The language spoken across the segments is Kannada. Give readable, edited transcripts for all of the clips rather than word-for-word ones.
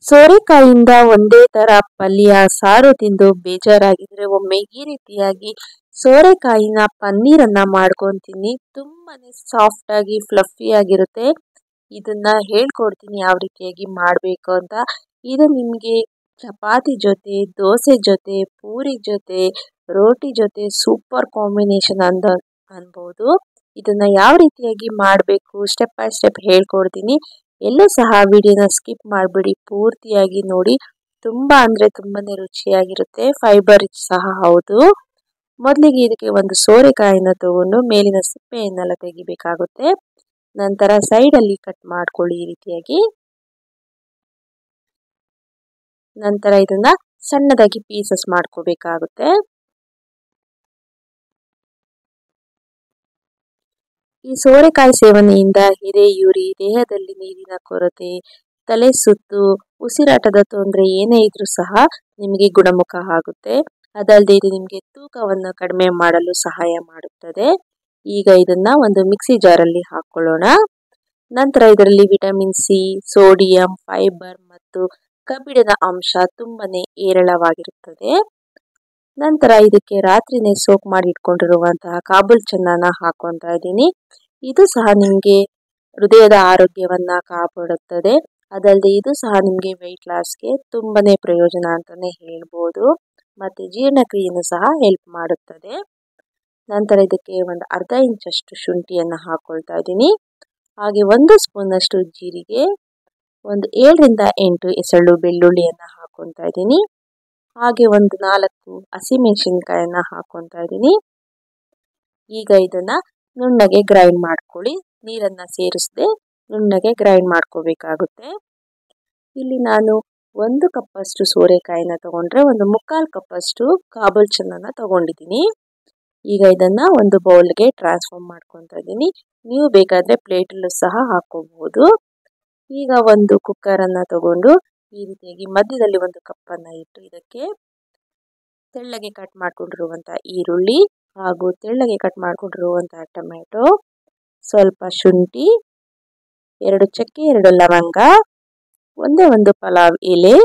ಸೋರೆಕಾಯಿಯಿಂದ ಒಂದೇ ತರ ಪಲ್ಯ ಸಾರು ತಿಂದು ಬೇಜಾರಾಗಿದ್ರೆ ಒಮ್ಮೆ ಈ ರೀತಿಯಾಗಿ ಸೋರೆಕಾಯಿನ ಪನ್ನೀರನ್ನ ಮಾಡ್ಕೊಂತೀನಿ. ತುಂಬಾನೇ ಸಾಫ್ಟ್ ಆಗಿ ಫ್ಲಫಿ ಆಗಿರುತ್ತೆ. ಇದನ್ನ ಹೇಳ್ಕೊಡ್ತೀನಿ ಯಾವ ರೀತಿಯಾಗಿ ಮಾಡಬೇಕು ಅಂತ. ಇದು ನಿಮಗೆ ಚಪಾತಿ ಜೊತೆ, ದೋಸೆ ಜೊತೆ, ಪೂರಿ ಜೊತೆ, ರೋಟಿ ಜೊತೆ ಸೂಪರ್ ಕಾಂಬಿನೇಷನ್ ಅನ್ಬೋದು. ಇದನ್ನ ಯಾವ ರೀತಿಯಾಗಿ ಮಾಡಬೇಕು ಸ್ಟೆಪ್ ಬೈ ಸ್ಟೆಪ್ ಹೇಳ್ಕೊಡ್ತೀನಿ. ಎಲ್ಲೂ ಸಹ ವಿಡಿಯೋನ ಸ್ಕಿಪ್ ಮಾಡಿಬಿಡಿ, ಪೂರ್ತಿಯಾಗಿ ನೋಡಿ. ತುಂಬಾ ಅಂದ್ರೆ ತುಂಬಾನೇ ರುಚಿಯಾಗಿರುತ್ತೆ, ಫೈಬರ್ ರಿಚ್ ಸಹ ಹೌದು. ಮೊದಲಿಗೆ ಇದಕ್ಕೆ ಒಂದು ಸೋರೆಕಾಯಿನ ತಗೊಂಡು ಮೇಲಿನ ಸಿಪ್ಪೆಯನ್ನೆಲ್ಲ ತೆಗಿಬೇಕಾಗುತ್ತೆ. ನಂತರ ಸೈಡ್ ಅಲ್ಲಿ ಕಟ್ ಮಾಡ್ಕೊಳ್ಳಿ ಈ ರೀತಿಯಾಗಿ. ನಂತರ ಇದನ್ನ ಸಣ್ಣದಾಗಿ ಪೀಸಸ್ ಮಾಡ್ಕೋಬೇಕಾಗುತ್ತೆ. ಈ ಸೋರೆಕಾಯಿ ಸೇವನೆಯಿಂದ ಎದೆಯುರಿ, ದೇಹದಲ್ಲಿ ನೀರಿನ ಕೊರತೆ, ತಲೆ ಸುತ್ತು, ಉಸಿರಾಟದ ತೊಂದರೆ ಏನೇ ಇದ್ರೂ ಸಹ ನಿಮಗೆ ಗುಣಮುಖ ಆಗುತ್ತೆ. ಅದಲ್ಲದೆ ಇದು ನಿಮಗೆ ತೂಕವನ್ನು ಕಡಿಮೆ ಮಾಡಲು ಸಹಾಯ ಮಾಡುತ್ತದೆ. ಈಗ ಇದನ್ನ ಒಂದು ಮಿಕ್ಸಿ ಜಾರಲ್ಲಿ ಹಾಕೊಳ್ಳೋಣ. ನಂತರ ಇದರಲ್ಲಿ ವಿಟಮಿನ್ ಸಿ, ಸೋಡಿಯಂ, ಫೈಬರ್ ಮತ್ತು ಕಬ್ಬಿಣದ ಅಂಶ ತುಂಬಾನೇ ಹೇರಳವಾಗಿರುತ್ತದೆ. ನಂತರ ಇದಕ್ಕೆ ರಾತ್ರಿನೇ ಸೋಕ್ ಮಾಡಿ ಇಟ್ಕೊಂಡಿರುವಂತಹ ಕಾಬೂಲ್ ಚನ್ನಾನ ಹಾಕೊತಾ ಇದ್ದೀನಿ. ಇದು ಸಹ ನಿಮಗೆ ಹೃದಯದ ಆರೋಗ್ಯವನ್ನ ಕಾಪಾಡುತ್ತದೆ. ಅದಲ್ಲದೆ ಇದು ಸಹ ನಿಮಗೆ ವೆಯ್ಟ್ ಲಾಸ್ಗೆ ತುಂಬಾನೇ ಪ್ರಯೋಜನ ಅಂತಾನೆ ಹೇಳ್ಬೋದು. ಮತ್ತೆ ಜೀರ್ಣಕ್ರಿಯೆಯನ್ನು ಸಹ ಹೆಲ್ಪ್ ಮಾಡುತ್ತದೆ. ನಂತರ ಇದಕ್ಕೆ ಒಂದು ಅರ್ಧ ಇಂಚಷ್ಟು ಶುಂಠಿಯನ್ನು ಹಾಕೊಳ್ತಾ ಇದ್ದೀನಿ. ಹಾಗೆ 1 ಸ್ಪೂನ್ ಅಷ್ಟು ಜೀರಿಗೆ, ಒಂದು 7 ರಿಂದ 8 ಎಸಳು ಬೆಳ್ಳುಳ್ಳಿಯನ್ನು ಹಾಕೊತಾ ಇದ್ದೀನಿ. ಹಾಗೆ ಒಂದು 4 ಹಸಿಮೆಣಸಿನಕಾಯಿಯನ್ನ ಹಾಕೊತಾ ಇದ್ದೀನಿ. ಈಗ ಇದನ್ನ ನುಣ್ಣಗೆ ಗ್ರೈಂಡ್ ಮಾಡ್ಕೊಳ್ಳಿ. ನೀರನ್ನ ಸೇರಿಸದೆ ನುಣ್ಣಗೆ ಗ್ರೈಂಡ್ ಮಾಡ್ಕೋಬೇಕಾಗುತ್ತೆ. ಇಲ್ಲಿ ನಾನು 1 ಕಪ್ ಅಷ್ಟು ಸೋರೆಕಾಯಿನ ತಗೊಂಡ್ರೆ ಒಂದು 3/4 ಕಪ್ ಅಷ್ಟು ಕಾಬೂಲ್ ಚನ್ನಾನ ತಗೊಂಡಿದ್ದೀನಿ. ಈಗ ಇದನ್ನ ಒಂದು ಬೌಲ್ಗೆ ಟ್ರಾನ್ಸ್ಫರ್ ಮಾಡ್ಕೊತಾ ಇದ್ದೀನಿ. ನೀವು ಬೇಕಾದ್ರೆ ಪ್ಲೇಟಲ್ಲೂ ಸಹ ಹಾಕೋಬಹುದು. ಈಗ ಒಂದು ಕುಕ್ಕರ್ ಅನ್ನ ತಗೊಂಡು ಈ ರೀತಿಯಾಗಿ ಮಧ್ಯದಲ್ಲಿ ಒಂದು ಕಪ್ಪನ್ನು ಇಟ್ಟು ಇದಕ್ಕೆ ತೆಳ್ಳಗೆ ಕಟ್ ಮಾಡ್ಕೊಂಡಿರುವಂತಹ ಈರುಳ್ಳಿ ಹಾಗೂ ತೆಳ್ಳಗೆ ಕಟ್ ಮಾಡ್ಕೊಂಡಿರುವಂತಹ ಟೊಮೆಟೊ, ಸ್ವಲ್ಪ ಶುಂಠಿ, 2 ಚಕ್ಕೆ, 2 ಲವಂಗ, ಒಂದೇ ಒಂದು ಪಲಾವ್ ಎಲೆ,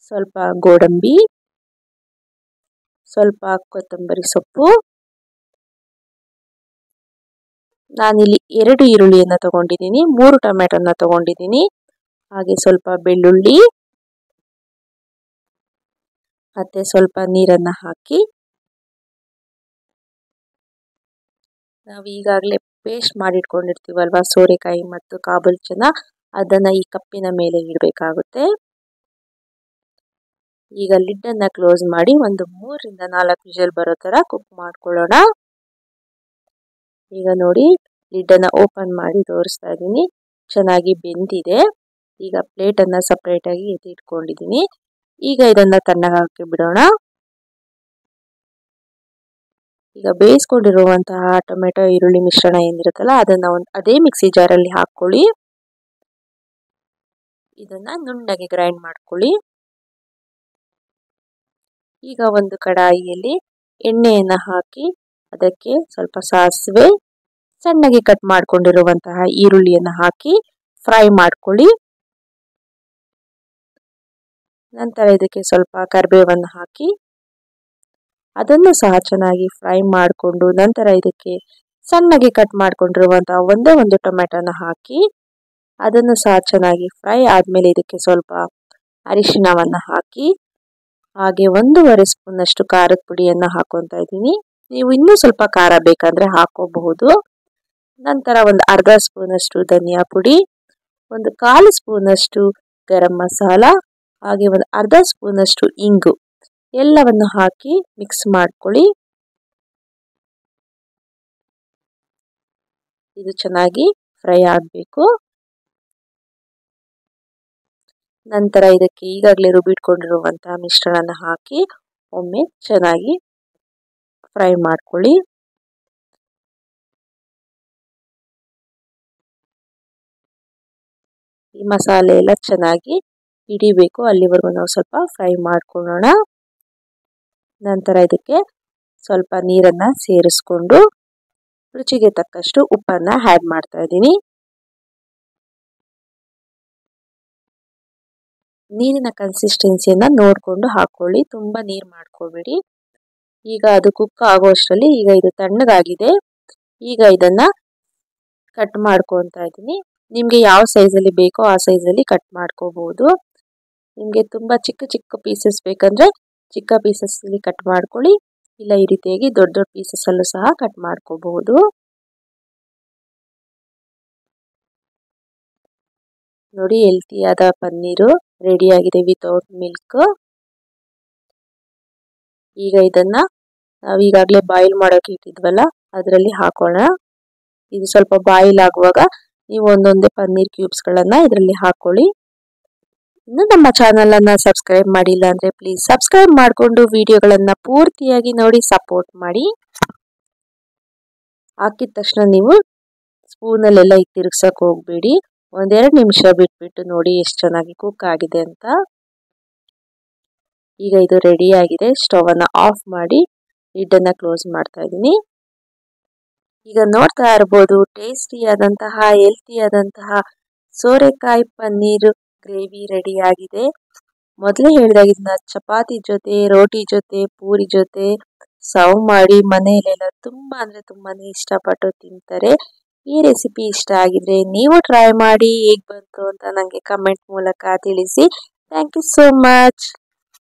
ಸ್ವಲ್ಪ ಗೋಡಂಬಿ, ಸ್ವಲ್ಪ ಕೊತ್ತಂಬರಿ ಸೊಪ್ಪು. ನಾನಿಲ್ಲಿ 2 ಈರುಳ್ಳಿಯನ್ನು ತಗೊಂಡಿದ್ದೀನಿ, 3 ಟೊಮೆಟೊನ ತಗೊಂಡಿದ್ದೀನಿ. ಹಾಗೆ ಸ್ವಲ್ಪ ಬೆಳ್ಳುಳ್ಳಿ ಮತ್ತೆ ಸ್ವಲ್ಪ ನೀರನ್ನ ಹಾಕಿ ನಾವು ಈಗಾಗಲೇ ಪೇಸ್ಟ್ ಮಾಡಿಟ್ಕೊಂಡಿರ್ತೀವಲ್ವಾ ಸೋರೆಕಾಯಿ ಮತ್ತು ಕಾಬೂಲ್ ಚನ್ನ, ಅದನ್ನ ಈ ಕಪ್ಪಿನ ಮೇಲೆ ಇಡಬೇಕಾಗುತ್ತೆ. ಈಗ ಲಿಡ್ ಅನ್ನ ಕ್ಲೋಸ್ ಮಾಡಿ ಒಂದು 3 ರಿಂದ 4 ವಿಷಲ್ ಬರೋ ತರ ಕುಕ್ ಮಾಡ್ಕೊಳ್ಳೋಣ. ಈಗ ನೋಡಿ ಲಿಡ್ ಅನ್ನ ಓಪನ್ ಮಾಡಿ ತೋರಿಸ್ತಾ ಇದ್ದೀನಿ, ಚೆನ್ನಾಗಿ ಬೆಂದಿದೆ. ಈಗ ಪ್ಲೇಟ್ ಅನ್ನ ಸಪರೇಟ್ ಆಗಿ ಎತ್ತಿಟ್ಕೊಂಡಿದ್ದೀನಿ. ಈಗ ಇದನ್ನ ತಣ್ಣಗಾಗಕ್ಕೆ ಬಿಡೋಣ. ಈಗ ಬೇಯಿಸ್ಕೊಂಡಿರುವಂತಹ ಟೊಮೆಟೊ ಈರುಳ್ಳಿ ಮಿಶ್ರಣ ಏನಿರುತ್ತಲ್ಲ ಅದನ್ನ ಅದೇ ಮಿಕ್ಸಿ ಜಾರಲ್ಲಿ ಹಾಕೊಳ್ಳಿ. ಇದನ್ನ ನುಣ್ಣಗೆ ಗ್ರೈಂಡ್ ಮಾಡ್ಕೊಳ್ಳಿ. ಈಗ ಒಂದು ಕಡಾಯಿಯಲ್ಲಿ ಎಣ್ಣೆಯನ್ನು ಹಾಕಿ ಅದಕ್ಕೆ ಸ್ವಲ್ಪ ಸಾಸಿವೆ, ಸಣ್ಣಗೆ ಕಟ್ ಮಾಡ್ಕೊಂಡಿರುವಂತಹ ಈರುಳ್ಳಿಯನ್ನು ಹಾಕಿ ಫ್ರೈ ಮಾಡ್ಕೊಳ್ಳಿ. ನಂತರ ಇದಕ್ಕೆ ಸ್ವಲ್ಪ ಕರಿಬೇವನ್ನು ಹಾಕಿ ಅದನ್ನು ಸಹ ಚೆನ್ನಾಗಿ ಫ್ರೈ ಮಾಡಿಕೊಂಡು ನಂತರ ಇದಕ್ಕೆ ಸಣ್ಣಗೆ ಕಟ್ ಮಾಡ್ಕೊಂಡಿರುವಂತಹ ಒಂದೇ ಒಂದು ಟೊಮೆಟೊನ ಹಾಕಿ ಅದನ್ನು ಸಹ ಚೆನ್ನಾಗಿ ಫ್ರೈ ಆದಮೇಲೆ ಇದಕ್ಕೆ ಸ್ವಲ್ಪ ಅರಿಶಿಣವನ್ನು ಹಾಕಿ ಹಾಗೆ 1.5 ಸ್ಪೂನ್ ಅಷ್ಟು ಖಾರದ ಪುಡಿಯನ್ನು ಹಾಕೊತಾ ಇದ್ದೀನಿ. ನೀವು ಇನ್ನೂ ಸ್ವಲ್ಪ ಖಾರ ಬೇಕಂದ್ರೆ ಹಾಕೋಬಹುದು. ನಂತರ ಒಂದು ಅರ್ಧ ಸ್ಪೂನ್ ಅಷ್ಟು ಧನಿಯಾ ಪುಡಿ, ಒಂದು 1/4 ಸ್ಪೂನ್ ಅಷ್ಟು ಗರಂ ಮಸಾಲ, ಹಾಗೆ ಒಂದು ಅರ್ಧ ಸ್ಪೂನ್ ಅಷ್ಟು ಇಂಗು ಎಲ್ಲವನ್ನು ಹಾಕಿ ಮಿಕ್ಸ್ ಮಾಡ್ಕೊಳ್ಳಿ. ಇದು ಚೆನ್ನಾಗಿ ಫ್ರೈ ಆಗಬೇಕು. ನಂತರ ಇದಕ್ಕೆ ಈಗಾಗಲೇ ರುಬ್ಬಿಟ್ಕೊಂಡಿರುವಂತಹ ಮಿಶ್ರಣನ ಹಾಕಿ ಒಮ್ಮೆ ಚೆನ್ನಾಗಿ ಫ್ರೈ ಮಾಡ್ಕೊಳ್ಳಿ. ಈ ಮಸಾಲೆ ಎಲ್ಲ ಚೆನ್ನಾಗಿ ಹಿಡಿಬೇಕು, ಅಲ್ಲಿವರೆಗೂ ನಾವು ಸ್ವಲ್ಪ ಫ್ರೈ ಮಾಡ್ಕೊಳ್ಳೋಣ. ನಂತರ ಇದಕ್ಕೆ ಸ್ವಲ್ಪ ನೀರನ್ನ ಸೇರಿಸ್ಕೊಂಡು ರುಚಿಗೆ ತಕ್ಕಷ್ಟು ಉಪ್ಪನ್ನ ಆ್ಯಡ್ ಮಾಡ್ತಾ ಇದ್ದೀನಿ. ನೀರಿನ ಕನ್ಸಿಸ್ಟೆನ್ಸಿಯನ್ನು ನೋಡಿಕೊಂಡು ಹಾಕ್ಕೊಳ್ಳಿ, ತುಂಬ ನೀರು ಮಾಡ್ಕೋಬೇಡಿ. ಈಗ ಅದು ಕುಕ್ ಆಗೋಷ್ಟರಲ್ಲಿ ಈಗ ಇದು ತಣ್ಣಗಾಗಿದೆ. ಈಗ ಇದನ್ನು ಕಟ್ ಮಾಡ್ಕೊತಾ ಇದ್ದೀನಿ. ನಿಮಗೆ ಯಾವ ಸೈಜಲ್ಲಿ ಬೇಕೋ ಆ ಸೈಜಲ್ಲಿ ಕಟ್ ಮಾಡ್ಕೋಬಹುದು. ನಿಮಗೆ ತುಂಬ ಚಿಕ್ಕ ಚಿಕ್ಕ ಪೀಸಸ್ ಬೇಕಂದರೆ ಚಿಕ್ಕ ಪೀಸಸ್ಸಲ್ಲಿ ಕಟ್ ಮಾಡ್ಕೊಳ್ಳಿ, ಇಲ್ಲ ಈ ರೀತಿಯಾಗಿ ದೊಡ್ಡ ದೊಡ್ಡ ಪೀಸಸ್ಸಲ್ಲೂ ಸಹ ಕಟ್ ಮಾಡ್ಕೋಬಹುದು. ನೋಡಿ, ಹೆಲ್ತಿಯಾದ ಪನ್ನೀರು ರೆಡಿಯಾಗಿದೆ ವಿತೌಟ್ ಮಿಲ್ಕ್. ಈಗ ಇದನ್ನು ನಾವು ಈಗಾಗಲೇ ಬಾಯ್ಲ್ ಮಾಡೋಕೆ ಇಟ್ಟಿದ್ವಲ್ಲ ಅದರಲ್ಲಿ ಹಾಕೋಣ. ಇದು ಸ್ವಲ್ಪ ಬಾಯ್ಲ್ ಆಗುವಾಗ ನೀವು ಒಂದೊಂದೇ ಪನ್ನೀರ್ ಕ್ಯೂಬ್ಸ್ಗಳನ್ನು ಇದರಲ್ಲಿ ಹಾಕೊಳ್ಳಿ. ಇನ್ನು ನಮ್ಮ ಚಾನಲನ್ನು ಸಬ್ಸ್ಕ್ರೈಬ್ ಮಾಡಿಲ್ಲ ಅಂದರೆ ಪ್ಲೀಸ್ ಸಬ್ಸ್ಕ್ರೈಬ್ ಮಾಡಿಕೊಂಡು ವಿಡಿಯೋಗಳನ್ನು ಪೂರ್ತಿಯಾಗಿ ನೋಡಿ ಸಪೋರ್ಟ್ ಮಾಡಿ. ಹಾಕಿದ ತಕ್ಷಣ ನೀವು ಸ್ಪೂನಲ್ಲೆಲ್ಲ ತಿರುಗ್ಸಕ್ಕೆ ಹೋಗಬೇಡಿ. 1-2 ನಿಮಿಷ ಬಿಟ್ಬಿಟ್ಟು ನೋಡಿ ಎಷ್ಟು ಚೆನ್ನಾಗಿ ಕುಕ್ ಆಗಿದೆ ಅಂತ. ಈಗ ಇದು ರೆಡಿ ಆಗಿದೆ. ಸ್ಟವನ್ನು ಆಫ್ ಮಾಡಿ ಲಿಡ್ಡನ್ನು ಕ್ಲೋಸ್ ಮಾಡ್ತಾ ಇದ್ದೀನಿ. ಈಗ ನೋಡ್ತಾ ಇರ್ಬೋದು ಟೇಸ್ಟಿಯಾದಂತಹ ಹೆಲ್ತಿಯಾದಂತಹ ಸೋರೆಕಾಯಿ ಪನ್ನೀರ್ ಗ್ರೇವಿ ರೆಡಿ ಆಗಿದೆ. ಮೊದಲೇ ಹೇಳಿದಾಗ ಇದನ್ನ ಚಪಾತಿ ಜೊತೆ, ರೋಟಿ ಜೊತೆ, ಪೂರಿ ಜೊತೆ ಸರ್ವ್ ಮಾಡಿ ಮನೆಯಲ್ಲೆಲ್ಲ ತುಂಬ ಅಂದರೆ ತುಂಬಾ ಇಷ್ಟಪಟ್ಟು ತಿಂತಾರೆ. ಈ ರೆಸಿಪಿ ಇಷ್ಟ ಆಗಿದ್ರೆ ನೀವು ಟ್ರೈ ಮಾಡಿ, ಹೇಗೆ ಬಂತು ಅಂತ ನನಗೆ ಕಮೆಂಟ್ ಮೂಲಕ ತಿಳಿಸಿ. Thank you so much.